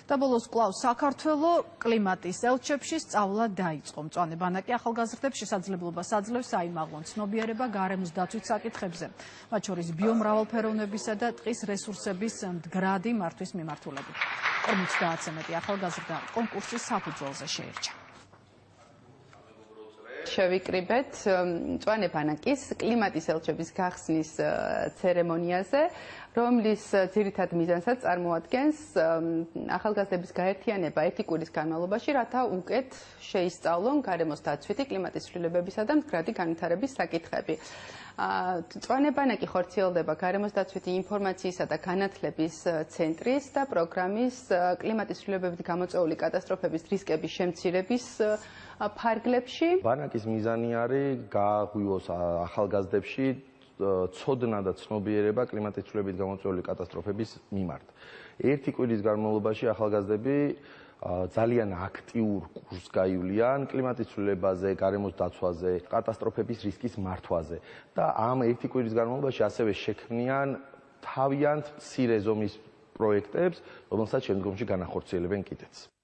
და ბოლოს კვლავ საქართველო კლიმატის ელჩებში სწავლა დაიწყო. მწვანე ბანაკი ახალგაზრდებს შესაძლებლობას აძლევს აიმაღლონ ცნობიერება გარემოს დაცვის საკითხებზე, მათ შორის ბიომრავალფეროვნებისა და ტყის რესურსების მდგრადი მართვის მიმართულებით. 50-ზე მეტი ახალგაზრდა კონკურსის საფუძველზე შეირჩა. შევიკრიბეთ მწვანე ბანაკის კლიმატის ელჩების გახსნის ცერემონიაზე, რომლის ძირითად მიზანსაც წარმოადგენს ახალგაზრდების გაერთიანება ეთიკურის განმავლობაში, რათა უკეთ შეისწავლონ გარემოს დაცვითი კლიმატის ცვლილებებისა და მდგრადი განვითარების საკითხები. მწვანე ბანაკი ხორციელდება გარემოს დაცვითი ინფორმაციისა და განათლების ცენტრის და პროგრამის კლიმატის ცვლილებებით გამოწვეული კატასტროფების რისკების შემცირების ფარგლებში. ბანაკის მიზანი არის გააღვიოს ახალგაზრდებში ცოდნა და ცნობიერება კლიმატის ცვლილებით გამოწვეული კატასტროფების მიმართ. ერთი კვირის განმავლობაში ახალგაზრდები ძალიან აქტიურ კურსს გაივლიან კლიმატის ცვლილებაზე, გარემოს დაცვაზე, კატასტროფების რისკის მართვაზე და ამ ერთი კვირის განმავლობაში ასევე შექმნიან თავიანთ მცირე ზომის პროექტებს, რომელსაც შემდგომში განახორციელებენ კიდეც.